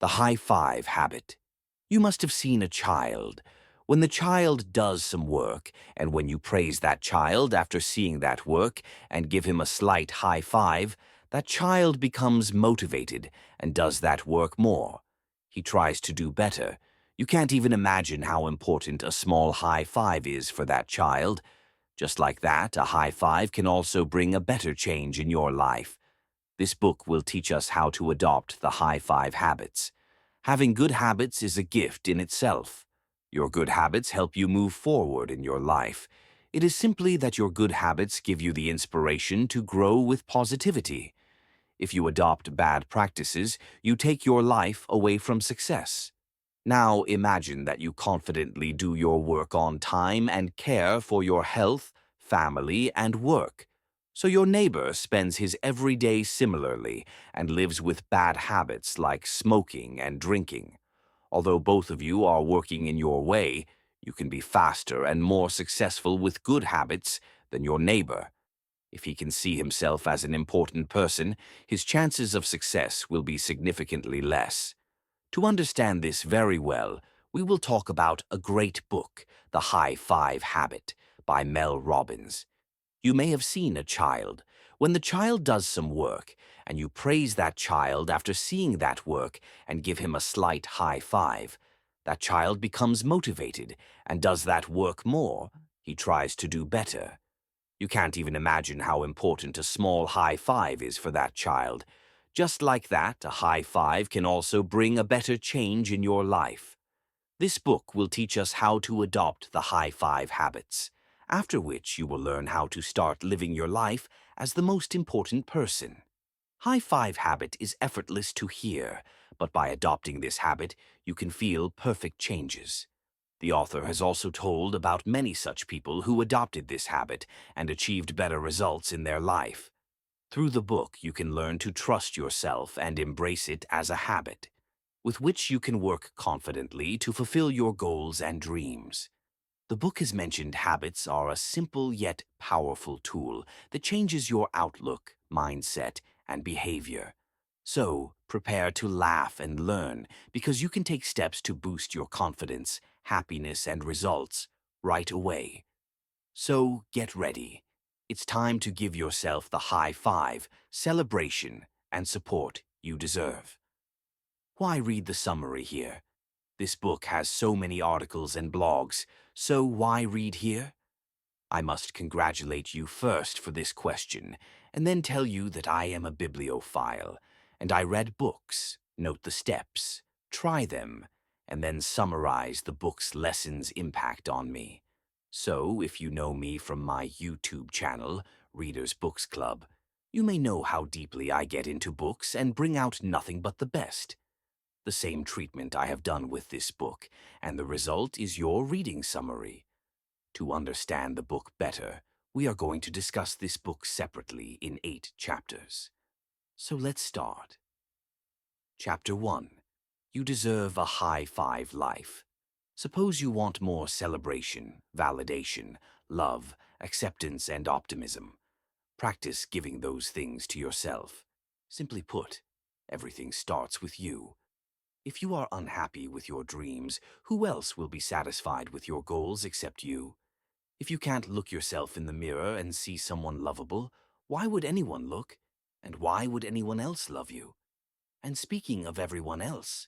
The high five habit. You must have seen a child. When the child does some work, and when you praise that child after seeing that work and give him a slight high five, that child becomes motivated and does that work more. He tries to do better. You can't even imagine how important a small high five is for that child. Just like that, a high five can also bring a better change in your life. This book will teach us how to adopt the high five habits. Having good habits is a gift in itself. Your good habits help you move forward in your life. It is simply that your good habits give you the inspiration to grow with positivity. If you adopt bad practices, you take your life away from success. Now imagine that you confidently do your work on time and care for your health, family, and work. So your neighbor spends his every day similarly and lives with bad habits like smoking and drinking. Although both of you are working in your way, you can be faster and more successful with good habits than your neighbor. If he can see himself as an important person, his chances of success will be significantly less. To understand this very well, we will talk about a great book, The High Five Habit, by Mel Robbins. You may have seen a child. When the child does some work, and you praise that child after seeing that work and give him a slight high five, that child becomes motivated and does that work more. He tries to do better. You can't even imagine how important a small high five is for that child. Just like that, a high five can also bring a better change in your life. This book will teach us how to adopt the high five habits, after which you will learn how to start living your life as the most important person. High five habit is effortless to hear, but by adopting this habit, you can feel perfect changes. The author has also told about many such people who adopted this habit and achieved better results in their life. Through the book, you can learn to trust yourself and embrace it as a habit, with which you can work confidently to fulfill your goals and dreams. The book has mentioned habits are a simple yet powerful tool that changes your outlook, mindset, and behavior. So, prepare to laugh and learn because you can take steps to boost your confidence, happiness, and results right away. So, get ready. It's time to give yourself the high five, celebration, and support you deserve. Why read the summary here? This book has so many articles and blogs, so why read here? I must congratulate you first for this question, and then tell you that I am a bibliophile, and I read books, note the steps, try them, and then summarize the book's lessons' impact on me. So, if you know me from my YouTube channel, Readers Books Club, you may know how deeply I get into books and bring out nothing but the best. The same treatment I have done with this book, and the result is your reading summary. To understand the book better, we are going to discuss this book separately in 8 chapters. So let's start. Chapter 1. You deserve a high five life. Suppose you want more celebration, validation, love, acceptance, and optimism. Practice giving those things to yourself. Simply put, everything starts with you. If you are unhappy with your dreams, who else will be satisfied with your goals except you? If you can't look yourself in the mirror and see someone lovable, why would anyone look? And why would anyone else love you? And speaking of everyone else,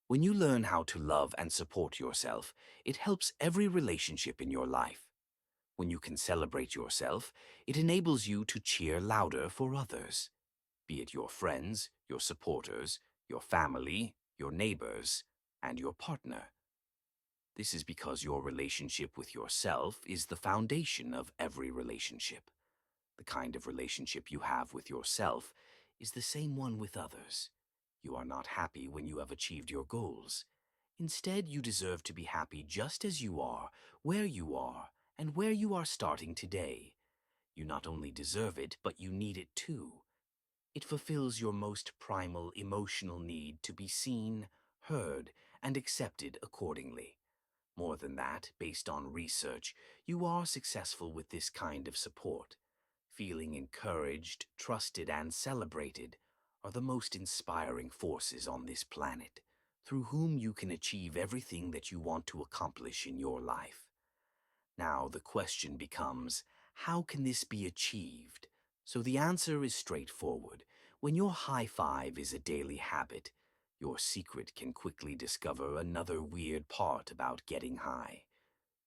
when you learn how to love and support yourself, it helps every relationship in your life. When you can celebrate yourself, it enables you to cheer louder for others, be it your friends, your supporters, your family, your neighbors, and your partner. This is because your relationship with yourself is the foundation of every relationship. The kind of relationship you have with yourself is the same one with others. You are not happy when you have achieved your goals. Instead, you deserve to be happy just as you are, and where you are starting today. You not only deserve it, but you need it too. It fulfills your most primal emotional need to be seen, heard, and accepted accordingly. More than that, based on research, you are successful with this kind of support. Feeling encouraged, trusted, and celebrated are the most inspiring forces on this planet, through whom you can achieve everything that you want to accomplish in your life. Now, the question becomes, how can this be achieved? So the answer is straightforward. When your high five is a daily habit, your secret can quickly discover another weird part about getting high.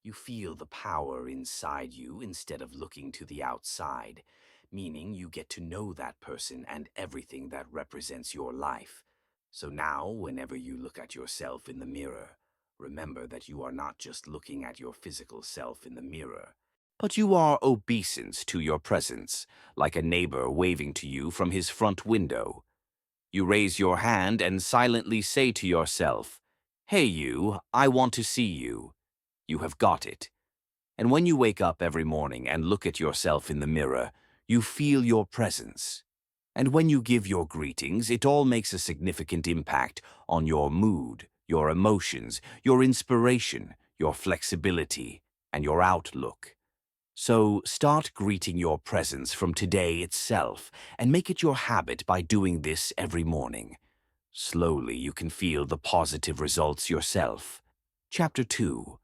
You feel the power inside you instead of looking to the outside, meaning you get to know that person and everything that represents your life. So now, whenever you look at yourself in the mirror, remember that you are not just looking at your physical self in the mirror, but you are obeisance to your presence, like a neighbor waving to you from his front window. You raise your hand and silently say to yourself, "Hey you, I want to see you." You have got it. And when you wake up every morning and look at yourself in the mirror, you feel your presence. And when you give your greetings, it all makes a significant impact on your mood, your emotions, your inspiration, your flexibility, and your outlook. So start greeting your presence from today itself and make it your habit by doing this every morning. Slowly you can feel the positive results yourself. Chapter 2.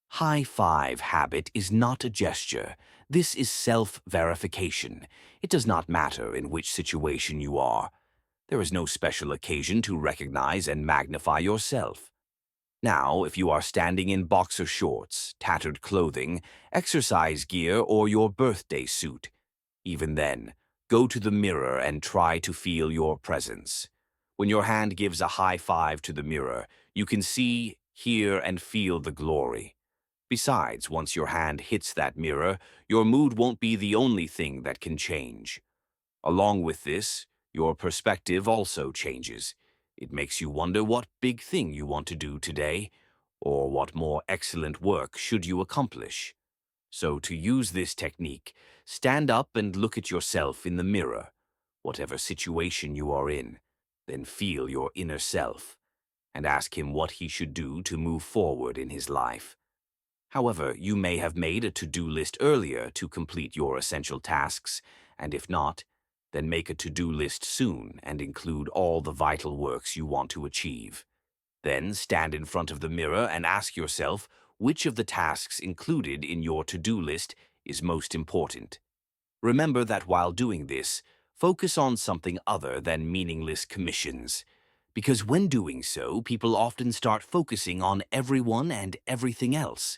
High five habit is not a gesture. This is self-verification. It does not matter in which situation you are. There is no special occasion to recognize and magnify yourself. Now, if you are standing in boxer shorts, tattered clothing, exercise gear, or your birthday suit, even then, go to the mirror and try to feel your presence. When your hand gives a high five to the mirror, you can see, hear, and feel the glory. Besides, once your hand hits that mirror, your mood won't be the only thing that can change. Along with this, your perspective also changes. It makes you wonder what big thing you want to do today, or what more excellent work should you accomplish. So to use this technique, stand up and look at yourself in the mirror, whatever situation you are in, then feel your inner self, and ask him what he should do to move forward in his life. However, you may have made a to-do list earlier to complete your essential tasks, and if not, then make a to-do list soon and include all the vital works you want to achieve. Then stand in front of the mirror and ask yourself which of the tasks included in your to-do list is most important. Remember that while doing this, focus on something other than meaningless commissions. Because when doing so, people often start focusing on everyone and everything else.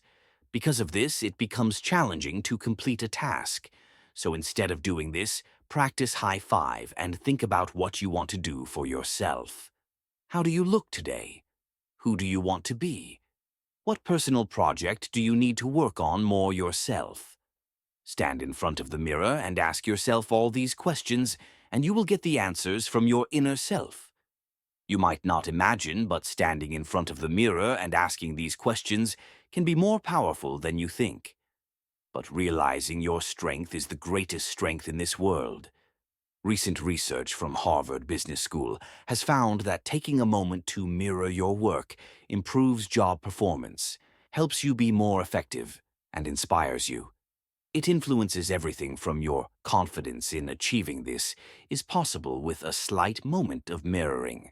Because of this, it becomes challenging to complete a task. So instead of doing this, practice high five and think about what you want to do for yourself. How do you look today? Who do you want to be? What personal project do you need to work on more yourself? Stand in front of the mirror and ask yourself all these questions, and you will get the answers from your inner self. You might not imagine, but standing in front of the mirror and asking these questions can be more powerful than you think. But realizing your strength is the greatest strength in this world. Recent research from Harvard Business School has found that taking a moment to mirror your work improves job performance, helps you be more effective, and inspires you. It influences everything from your confidence in achieving this is possible with a slight moment of mirroring.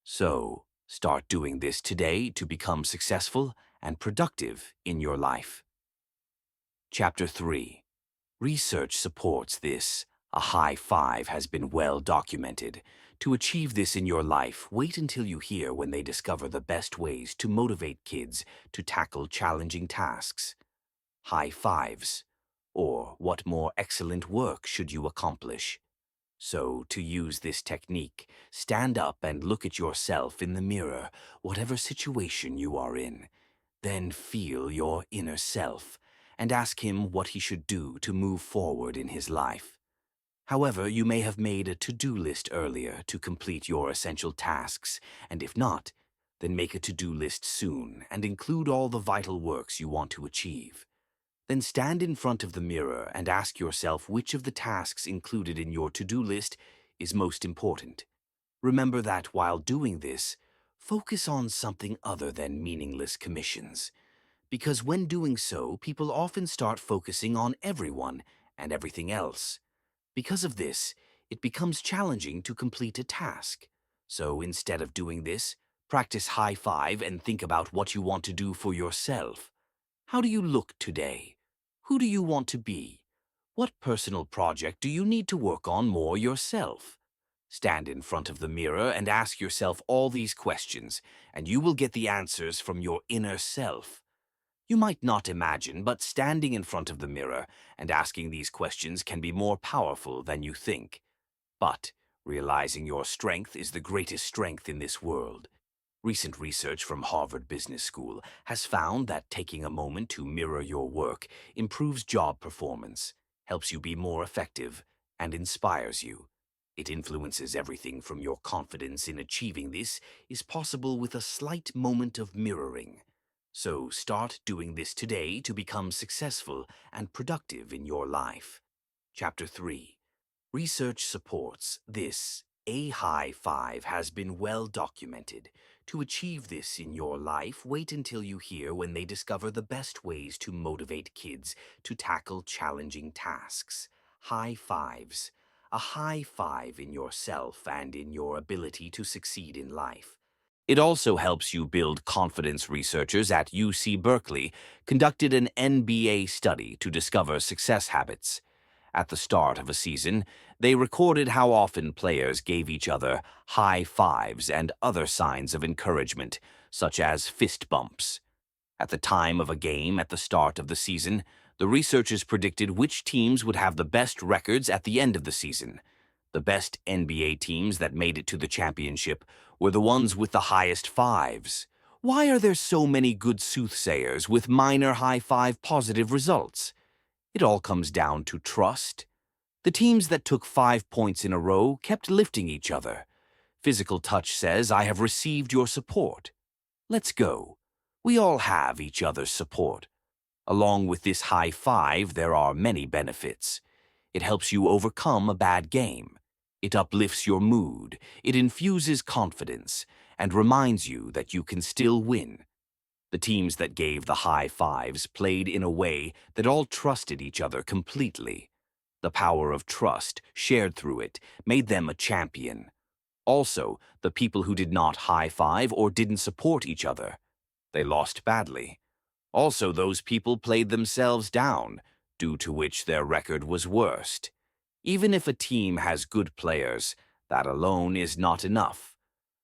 So, start doing this today to become successful and productive in your life. Chapter 3. Research supports this. A high five has been well documented. To achieve this in your life, wait until you hear when they discover the best ways to motivate kids to tackle challenging tasks. High fives. Or what more excellent work should you accomplish? So, to use this technique, stand up and look at yourself in the mirror, whatever situation you are in. Then feel your inner self, and ask him what he should do to move forward in his life. However, you may have made a to-do list earlier to complete your essential tasks, and if not, then make a to-do list soon and include all the vital works you want to achieve. Then stand in front of the mirror and ask yourself which of the tasks included in your to-do list is most important. Remember that while doing this, focus on something other than meaningless commissions. Because when doing so, people often start focusing on everyone and everything else. Because of this, it becomes challenging to complete a task. So instead of doing this, practice high five and think about what you want to do for yourself. How do you look today? Who do you want to be? What personal project do you need to work on more yourself? Stand in front of the mirror and ask yourself all these questions, and you will get the answers from your inner self. You might not imagine, but standing in front of the mirror and asking these questions can be more powerful than you think. But realizing your strength is the greatest strength in this world. Recent research from Harvard Business School has found that taking a moment to mirror your work improves job performance, helps you be more effective, and inspires you. It influences everything from your confidence in achieving this is possible with a slight moment of mirroring. So start doing this today to become successful and productive in your life. Chapter 3. Research supports this. A high five has been well documented. To achieve this in your life, wait until you hear when they discover the best ways to motivate kids to tackle challenging tasks. High fives. A high five in yourself and in your ability to succeed in life. It also helps you build confidence. Researchers at UC Berkeley conducted an NBA study to discover success habits. At the start of a season, they recorded how often players gave each other high fives and other signs of encouragement, such as fist bumps. At the time of a game at the start of the season, the researchers predicted which teams would have the best records at the end of the season. The best NBA teams that made it to the championship were the ones with the highest fives. Why are there so many good soothsayers with minor high five positive results? It all comes down to trust. The teams that took 5 points in a row kept lifting each other. Physical touch says, "I have received your support. Let's go." We all have each other's support. Along with this high five, there are many benefits. It helps you overcome a bad game. It uplifts your mood. It infuses confidence and reminds you that you can still win. The teams that gave the high fives played in a way that all trusted each other completely. The power of trust, shared through it, made them a champion. Also, the people who did not high five or didn't support each other, they lost badly. Also, those people played themselves down, due to which their record was worst. Even if a team has good players, that alone is not enough.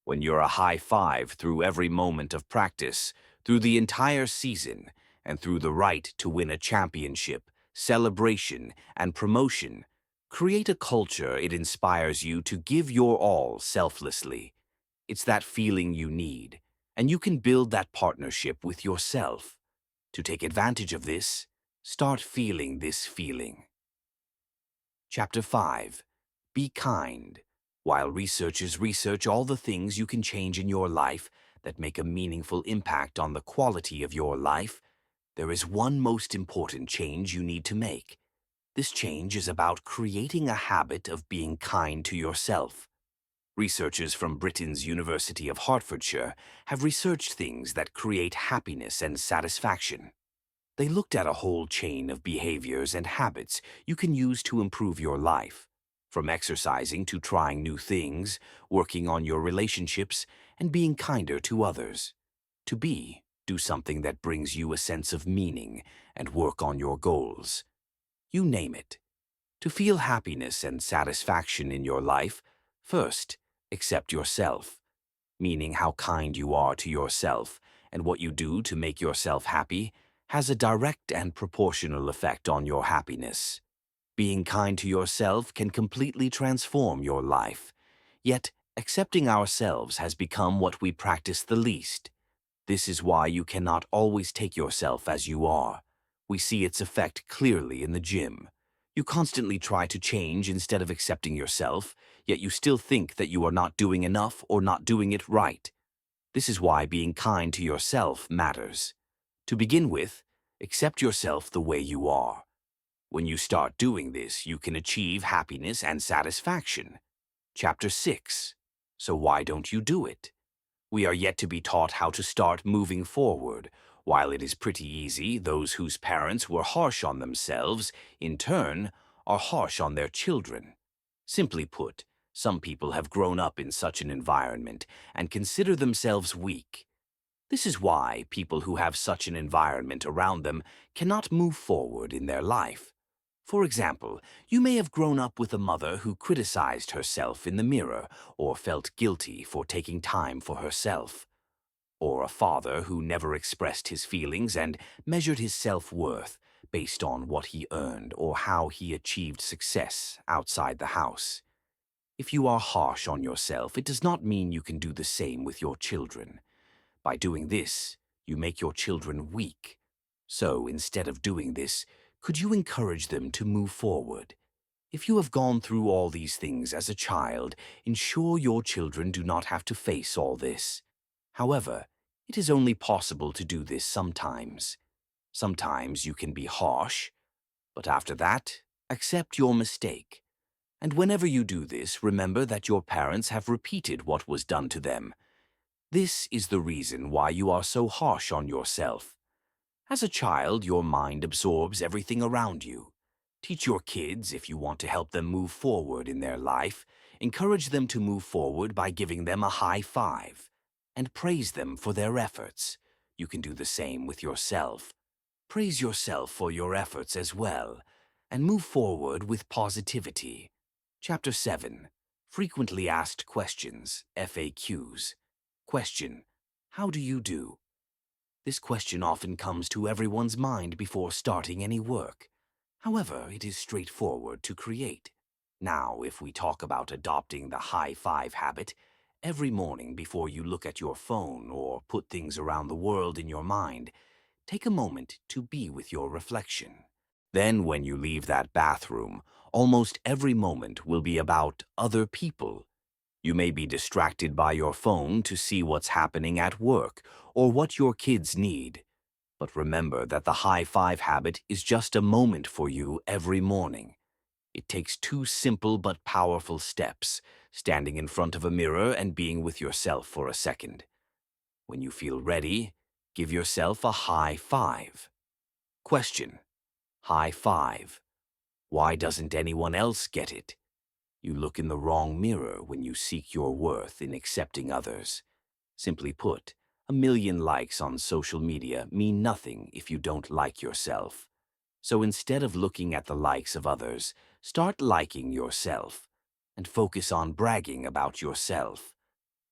When you're a high five through every moment of practice, through the entire season, and through the right to win a championship, celebration, and promotion, create a culture it inspires you to give your all selflessly. It's that feeling you need, and you can build that partnership with yourself. To take advantage of this, start feeling this feeling. Chapter 5. Be kind. While researchers research all the things you can change in your life that make a meaningful impact on the quality of your life, there is one most important change you need to make. This change is about creating a habit of being kind to yourself. Researchers from Britain's University of Hertfordshire have researched things that create happiness and satisfaction. They looked at a whole chain of behaviors and habits you can use to improve your life, from exercising to trying new things, working on your relationships, and being kinder to others. To do something that brings you a sense of meaning and work on your goals. You name it. To feel happiness and satisfaction in your life, first, accept yourself, meaning how kind you are to yourself and what you do to make yourself happy has a direct and proportional effect on your happiness. Being kind to yourself can completely transform your life. Yet, accepting ourselves has become what we practice the least. This is why you cannot always take yourself as you are. We see its effect clearly in the gym. You constantly try to change instead of accepting yourself, yet you still think that you are not doing enough or not doing it right. This is why being kind to yourself matters. To begin with, accept yourself the way you are. When you start doing this, you can achieve happiness and satisfaction. Chapter 6. So why don't you do it? We are yet to be taught how to start moving forward. While it is pretty easy, those whose parents were harsh on themselves, in turn, are harsh on their children. Simply put, some people have grown up in such an environment and consider themselves weak. This is why people who have such an environment around them cannot move forward in their life. For example, you may have grown up with a mother who criticized herself in the mirror or felt guilty for taking time for herself, or a father who never expressed his feelings and measured his self-worth based on what he earned or how he achieved success outside the house. If you are harsh on yourself, it does not mean you can do the same with your children. By doing this, you make your children weak. So, instead of doing this, could you encourage them to move forward? If you have gone through all these things as a child, ensure your children do not have to face all this. However, it is only possible to do this sometimes. Sometimes you can be harsh, but after that, accept your mistake. And whenever you do this, remember that your parents have repeated what was done to them. This is the reason why you are so harsh on yourself. As a child, your mind absorbs everything around you. Teach your kids if you want to help them move forward in their life. Encourage them to move forward by giving them a high five. And praise them for their efforts. You can do the same with yourself. Praise yourself for your efforts as well. And move forward with positivity. Chapter 7. Frequently Asked Questions, FAQs. Question: how do you do? This question often comes to everyone's mind before starting any work. However, it is straightforward to create. Now, if we talk about adopting the high five habit, every morning before you look at your phone or put things around the world in your mind, take a moment to be with your reflection. Then when you leave that bathroom, almost every moment will be about other people. You may be distracted by your phone to see what's happening at work or what your kids need. But remember that the high five habit is just a moment for you every morning. It takes 2 simple but powerful steps, standing in front of a mirror and being with yourself for a second. When you feel ready, give yourself a high five. Question: high five. Why doesn't anyone else get it? You look in the wrong mirror when you seek your worth in accepting others. Simply put, 1,000,000 likes on social media mean nothing if you don't like yourself. So instead of looking at the likes of others, start liking yourself and focus on bragging about yourself.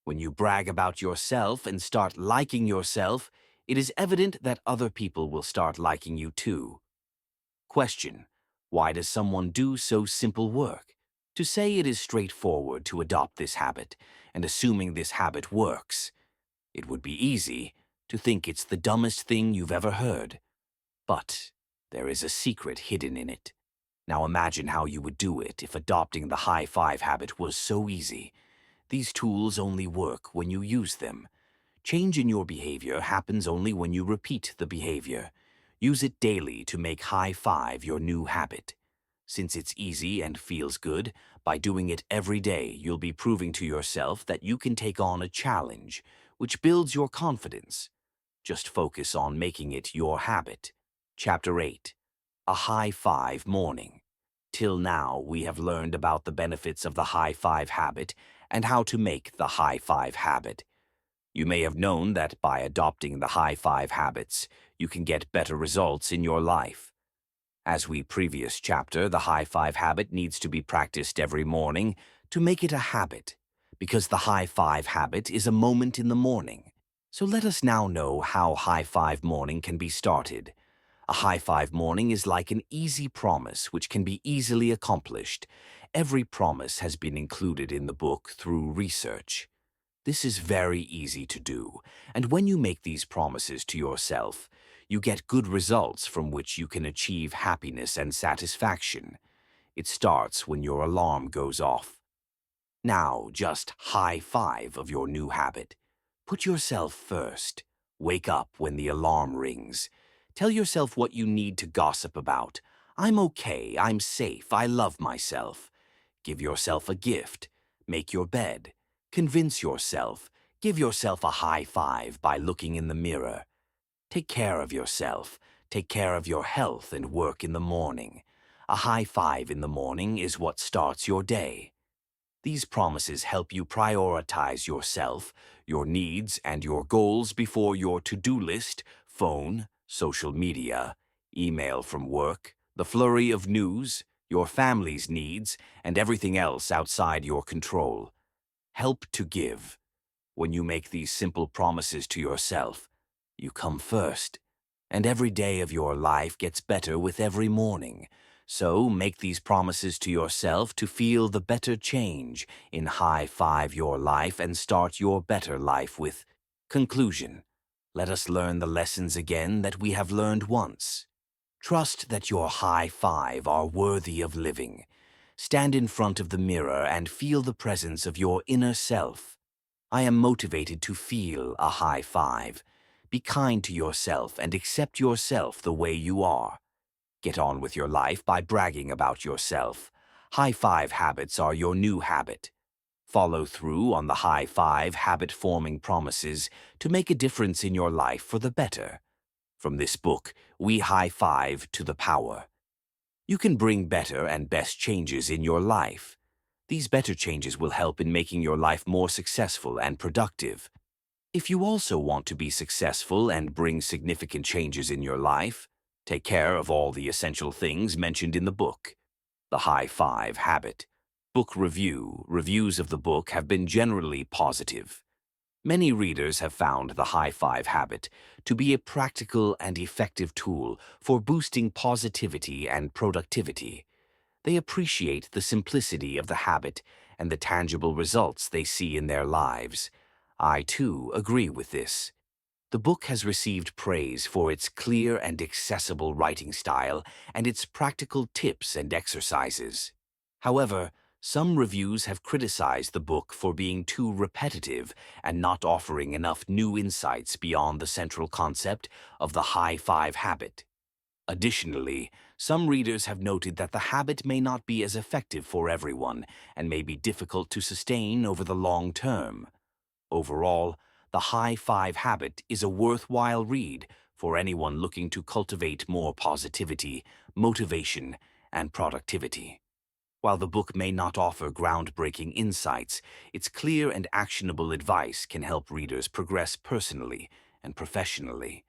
When you brag about yourself and start liking yourself, it is evident that other people will start liking you too. Question: why does someone do so simple work? To say it is straightforward to adopt this habit, and assuming this habit works, it would be easy to think it's the dumbest thing you've ever heard. But there is a secret hidden in it. Now imagine how you would do it if adopting the high five habit was so easy. These tools only work when you use them. Change in your behavior happens only when you repeat the behavior. Use it daily to make high five your new habit. Since it's easy and feels good, by doing it every day, you'll be proving to yourself that you can take on a challenge, which builds your confidence. Just focus on making it your habit. Chapter 8. A high five morning. Till now, we have learned about the benefits of the high five habit and how to make the high five habit. You may have known that by adopting the high five habits, you can get better results in your life. As we previous chapter, the high five habit needs to be practiced every morning to make it a habit, because the high five habit is a moment in the morning. So let us now know how high five morning can be started. A high five morning is like an easy promise which can be easily accomplished. Every promise has been included in the book through research. This is very easy to do, and when you make these promises to yourself, you get good results from which you can achieve happiness and satisfaction. It starts when your alarm goes off. Now, just high five of your new habit. Put yourself first. Wake up when the alarm rings. Tell yourself what you need to gossip about. I'm okay, I'm safe, I love myself. Give yourself a gift. Make your bed. Convince yourself. Give yourself a high five by looking in the mirror. Take care of yourself. Take care of your health and work in the morning. A high five in the morning is what starts your day. These promises help you prioritize yourself, your needs, and your goals before your to-do list, phone, social media, email from work, the flurry of news, your family's needs, and everything else outside your control. Help to give. When you make these simple promises to yourself, you come first, and every day of your life gets better with every morning. So make these promises to yourself to feel the better change in high five your life and start your better life with conclusion. Let us learn the lessons again that we have learned once. Trust that your high five are worthy of living. Stand in front of the mirror and feel the presence of your inner self. I am motivated to feel a high five. Be kind to yourself and accept yourself the way you are. Get on with your life by bragging about yourself. High five habits are your new habit. Follow through on the high five habit-forming promises to make a difference in your life for the better. From this book, we high five to the power. You can bring better and best changes in your life. These better changes will help in making your life more successful and productive. If you also want to be successful and bring significant changes in your life, take care of all the essential things mentioned in the book. The High Five Habit. Book review. Reviews of the book have been generally positive. Many readers have found the High Five Habit to be a practical and effective tool for boosting positivity and productivity. They appreciate the simplicity of the habit and the tangible results they see in their lives. I, too, agree with this. The book has received praise for its clear and accessible writing style and its practical tips and exercises. However, some reviews have criticized the book for being too repetitive and not offering enough new insights beyond the central concept of the high five habit. Additionally, some readers have noted that the habit may not be as effective for everyone and may be difficult to sustain over the long term. Overall, the High Five Habit is a worthwhile read for anyone looking to cultivate more positivity, motivation, and productivity. While the book may not offer groundbreaking insights, its clear and actionable advice can help readers progress personally and professionally.